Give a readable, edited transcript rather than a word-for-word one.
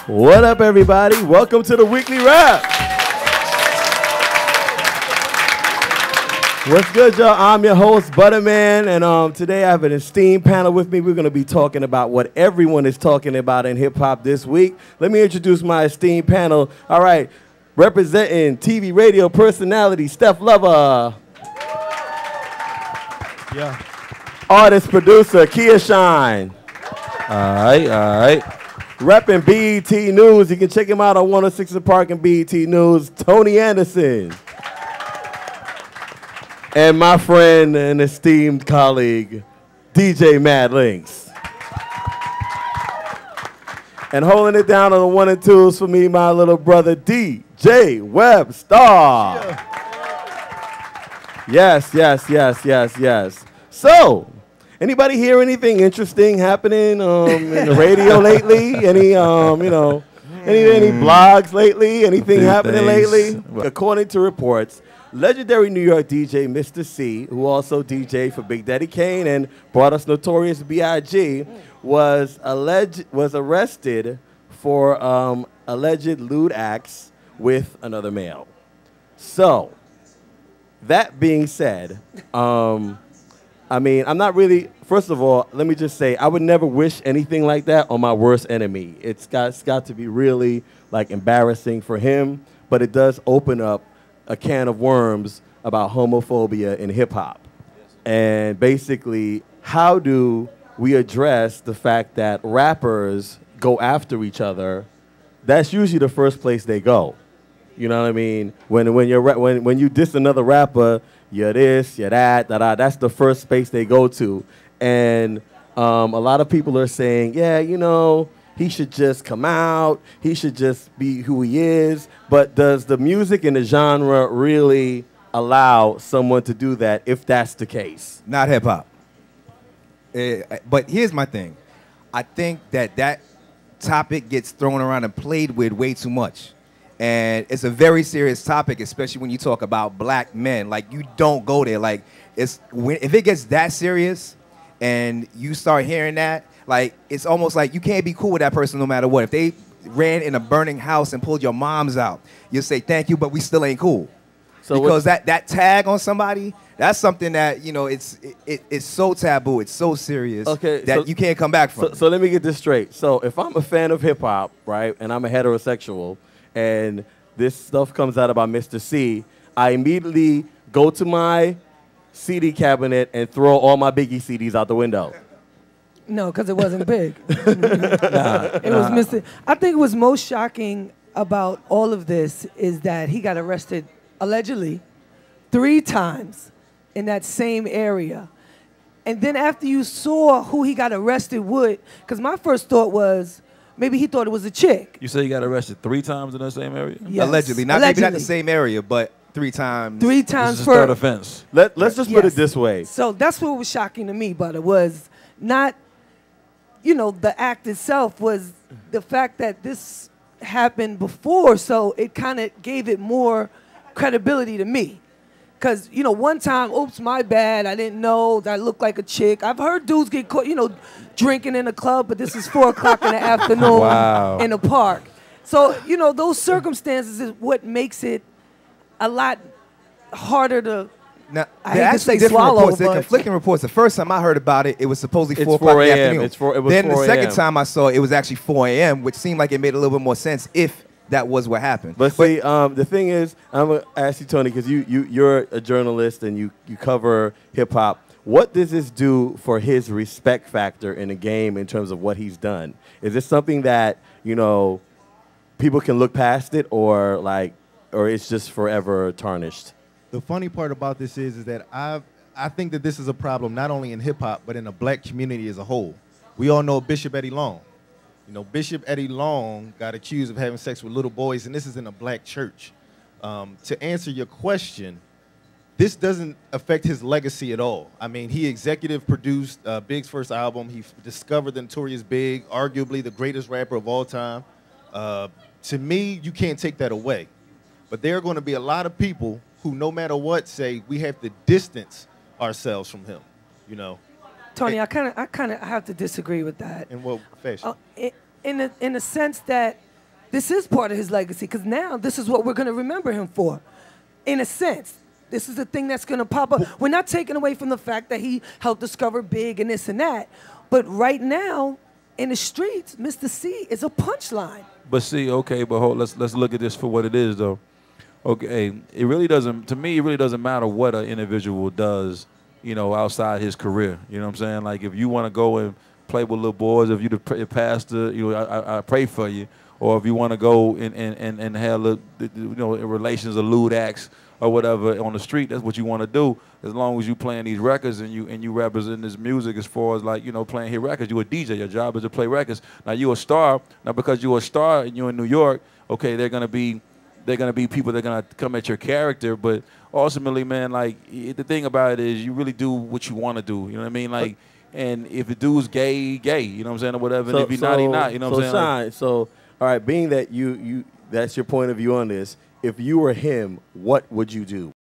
What up, everybody? Welcome to the Weekly Wrap. What's good, y'all? I'm your host, Butterman, and today I have an esteemed panel with me. We're going to be talking about what everyone is talking about in hip-hop this week. Let me introduce my esteemed panel. All right, representing TV radio personality, Steph Lova. Yeah. Artist, producer, Kiashine. All right. Repping BET News. You can check him out on 106 & Park and BET News, Tony Anderson. And my friend and esteemed colleague, DJ Mad Linx. And holding it down on the 1 and 2s for me, my little brother, DJ Webstar. Yes. So, anybody hear anything interesting happening in the radio lately? Any blogs lately? Anything happening lately? According to reports, legendary New York DJ Mr. C, who also DJ'd for Big Daddy Kane and brought us Notorious B.I.G., was arrested for alleged lewd acts with another male. So, that being said, I'm not really, first of all, let me just say, I would never wish anything like that on my worst enemy. It's got to be really, embarrassing for him, but it does open up a can of worms about homophobia in hip-hop. And basically, how do we address the fact that rappers go after each other? That's usually the first place they go. You know what I mean? When you diss another rapper, you're this, you're that, that's the first space they go to. And a lot of people are saying, he should just come out, he should just be who he is. But does the music and the genre really allow someone to do that if that's the case? Not hip-hop. But here's my thing. I think that topic gets thrown around and played with way too much. And it's a very serious topic, especially when you talk about black men. You don't go there. If it gets that serious and you start hearing that, it's almost like you can't be cool with that person no matter what. If they ran in a burning house and pulled your moms out, you'll say thank you, but we still ain't cool. So because that tag on somebody, that's something that, it's so taboo, it's so serious that you can't come back from. So let me get this straight. So if I'm a fan of hip-hop, right, and I'm a heterosexual, and this stuff comes out about Mr. C, I immediately go to my CD cabinet and throw all my Biggie CDs out the window. No, because it wasn't big. It was Mr. I think what's most shocking about all of this is that he got arrested, allegedly, 3 times in that same area. And then after you saw who he got arrested with, because my first thought was, maybe he thought it was a chick. You say he got arrested 3 times in the same area? Yes. Allegedly. Maybe not the same area, but 3 times. 3 times this is for third offense. Let's just put it this way. So that's what was shocking to me, but it was not, the act itself, was the fact that this happened before, so it kind of gave it more credibility to me. Because, one time, oops, my bad, I didn't know that I looked like a chick. I've heard dudes get caught, drinking in a club, but this is 4 o'clock in the afternoon in a park. So, those circumstances is what makes it a lot harder to, now, I hate to say swallow, reports, they're conflicting reports. The first time I heard about it, it was supposedly 4 o'clock in the afternoon. Then the second time I saw it, it was actually 4 a.m., which seemed like it made a little bit more sense if that was what happened. But see, the thing is, I'm going to ask you, Tony, because you're a journalist and you cover hip-hop. What does this do for his respect factor in the game in terms of what he's done? Is this something that, people can look past it, or it's just forever tarnished? The funny part about this is that I think that this is a problem not only in hip-hop, but in the black community as a whole. We all know Bishop Eddie Long. Bishop Eddie Long got accused of having sex with little boys, and this is in a black church. To answer your question, this doesn't affect his legacy at all. He executive produced Big's first album. He discovered the Notorious Big, arguably the greatest rapper of all time. To me, you can't take that away. But there are going to be a lot of people who, no matter what, say we have to distance ourselves from him. Tony, I kind of have to disagree with that. In what fashion? In the sense that this is part of his legacy because now this is what we're going to remember him for, in a sense. This is the thing that's going to pop up. We're not taking away from the fact that he helped discover Big and this and that, but right now in the streets, Mr. C is a punchline. But see, okay, but let's look at this for what it is, though. Okay, it really doesn't. To me, it really doesn't matter what an individual does, you know, outside his career. You know what I'm saying? Like if you want to go and play with little boys, if you're the pastor, you know, I pray for you. Or if you want to go and have relations or lewd acts or whatever on the street, that's what you want to do. As long as you playing these records and you represent this music, as far as like, you know, playing hit records, you a DJ. Your job is to play records. Now you a star. Now because you're a star and you're in New York, okay, they're gonna be people that are gonna come at your character. But ultimately, man, like the thing about it is you really do what you want to do. You know what I mean? Like, and if the dude's gay, you know what I'm saying, or whatever. And if he's not, he not. You know what I'm saying? Shine, like, all right, being that you that's your point of view on this, if you were him, what would you do?